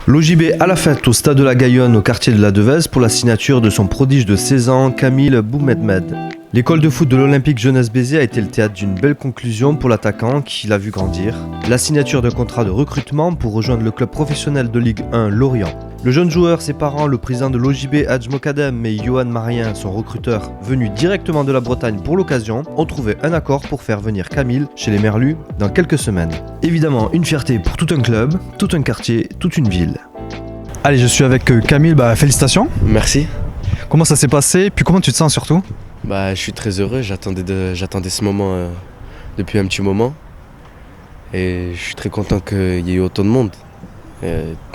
L'OJB à la fête au stade de la Gaillonne au quartier de la Devèze pour la signature de son prodige de 16 ans, Kamil Boumedmed. L'école de foot de l'Olympique Jeunesse Béziers a été le théâtre d'une belle conclusion pour l'attaquant qui l'a vu grandir. La signature d'un contrat de recrutement pour rejoindre le club professionnel de Ligue 1 Lorient. Le jeune joueur, ses parents, le président de l'OJB Hadj Mokadem et Johan Marien, son recruteur, venu directement de la Bretagne pour l'occasion, ont trouvé un accord pour faire venir Kamil chez les Merlus dans quelques semaines. Évidemment, une fierté pour tout un club, tout un quartier, toute une ville. Allez, je suis avec Kamil, félicitations. Merci. Comment ça s'est passé, puis comment tu te sens surtout? Je suis très heureux, j'attendais ce moment depuis un petit moment. Et je suis très content qu'il y ait eu autant de monde.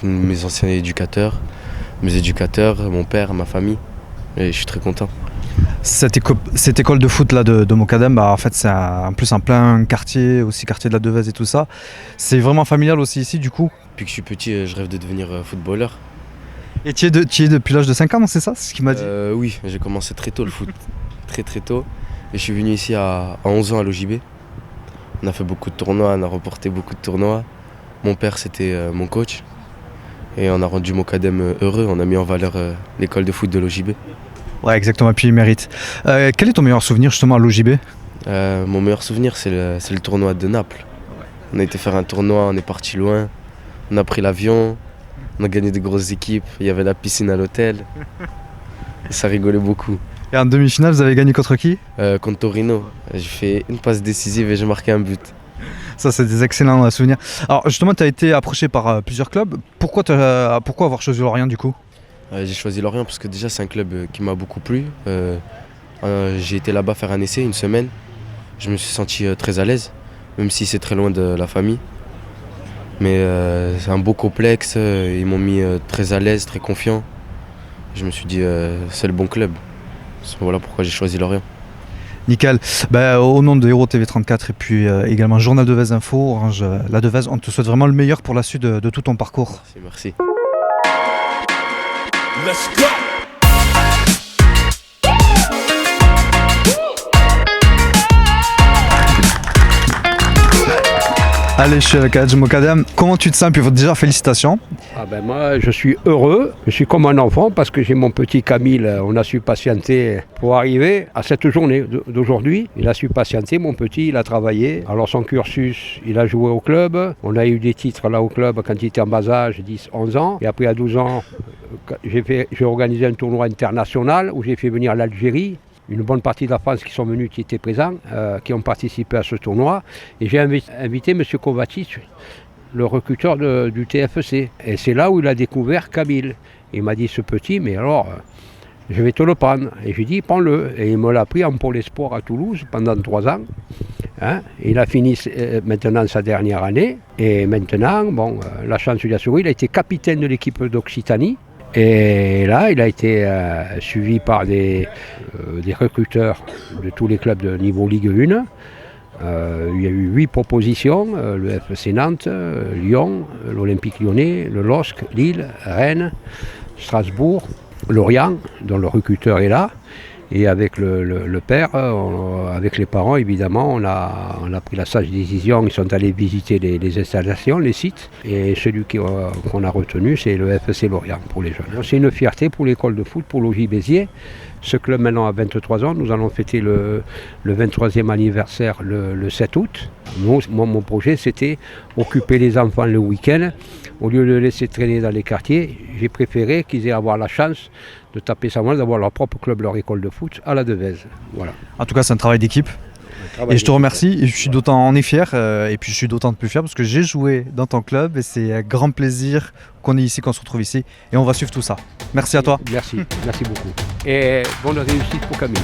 Mes anciens éducateurs, mon père, ma famille. Et je suis très content. Cette école de foot là de Mokadem, en fait c'est en plus en plein quartier, aussi quartier de la Devèze et tout ça. C'est vraiment familial aussi ici du coup? Depuis que je suis petit, je rêve de devenir footballeur. Et tu y es depuis l'âge de 5 ans, c'est ça? C'est ce qu'il m'a dit? Oui, j'ai commencé très tôt le foot. Très tôt. Et je suis venu ici à 11 ans à l'OJB. On a fait beaucoup de tournois, on a remporté beaucoup de tournois. Mon père c'était mon coach. Et on a rendu Mokadem heureux, on a mis en valeur l'école de foot de l'OJB. Ouais, exactement, et puis il mérite. Quel est ton meilleur souvenir justement à l'OJB? Mon meilleur souvenir c'est le tournoi de Naples. On a été faire un tournoi, on est parti loin. On a pris l'avion, on a gagné de grosses équipes, il y avait la piscine à l'hôtel. Et ça rigolait beaucoup. Et en demi-finale, vous avez gagné contre qui? Contre Torino. J'ai fait une passe décisive et j'ai marqué un but. Ça, c'est des excellents souvenirs. Alors justement, tu as été approché par plusieurs clubs. Pourquoi avoir choisi Lorient du coup? J'ai choisi Lorient parce que déjà c'est un club qui m'a beaucoup plu. J'ai été là-bas faire un essai une semaine. Je me suis senti très à l'aise, même si c'est très loin de la famille. Mais c'est un beau complexe, ils m'ont mis très à l'aise, très confiant. Je me suis dit c'est le bon club. Voilà pourquoi j'ai choisi Lorient. Nickel. Au nom de Héros TV34 et puis également Journal Devèze Info, Orange La Devèze, on te souhaite vraiment le meilleur pour la suite de tout ton parcours. Merci. Let's go! Allez, je suis avec Hadj Mokadem. Comment tu te sens? Puis déjà, félicitations. Moi, je suis heureux. Je suis comme un enfant parce que j'ai mon petit Kamil. On a su patienter pour arriver à cette journée d'aujourd'hui. Il a su patienter, mon petit, il a travaillé. Alors son cursus, il a joué au club. On a eu des titres là au club quand il était en bas âge, 10, 11 ans. Et après, à 12 ans, j'ai organisé un tournoi international où j'ai fait venir l'Algérie. Une bonne partie de la France qui sont venus, qui étaient présents, qui ont participé à ce tournoi. Et j'ai invité M. Kovacic, le recruteur du TFC. Et c'est là où il a découvert Kamil. Il m'a dit, ce petit, mais alors, je vais te le prendre. Et j'ai dit, prends-le. Et il me l'a pris en Pôle Espoir à Toulouse pendant 3 ans. Il a fini maintenant sa dernière année. Et maintenant, la chance lui a souri. Il a été capitaine de l'équipe d'Occitanie. Et là, il a été suivi par des recruteurs de tous les clubs de niveau Ligue 1. Il y a eu 8 propositions, le FC Nantes, Lyon, l'Olympique Lyonnais, le LOSC, Lille, Rennes, Strasbourg, Lorient, dont le recruteur est là. Et avec le père, avec les parents évidemment, on a pris la sage décision, ils sont allés visiter les installations, les sites. Et celui qu'on a retenu, c'est le FC Lorient pour les jeunes. C'est une fierté pour l'école de foot, pour l'OJ Béziers. Ce club maintenant a 23 ans, nous allons fêter le 23e anniversaire le 7 août. Mon projet c'était occuper les enfants le week-end. Au lieu de les laisser traîner dans les quartiers, j'ai préféré qu'ils aient avoir la chance de taper sa main, d'avoir leur propre club, leur école de foot à la Devèze. Voilà. En tout cas, c'est un travail d'équipe. Et je te remercie, et je suis d'autant fier, et puis je suis d'autant plus fier parce que j'ai joué dans ton club et c'est un grand plaisir qu'on est ici, qu'on se retrouve ici, et on va suivre tout ça. Merci à toi. Merci beaucoup. Et bonne réussite pour Kamil.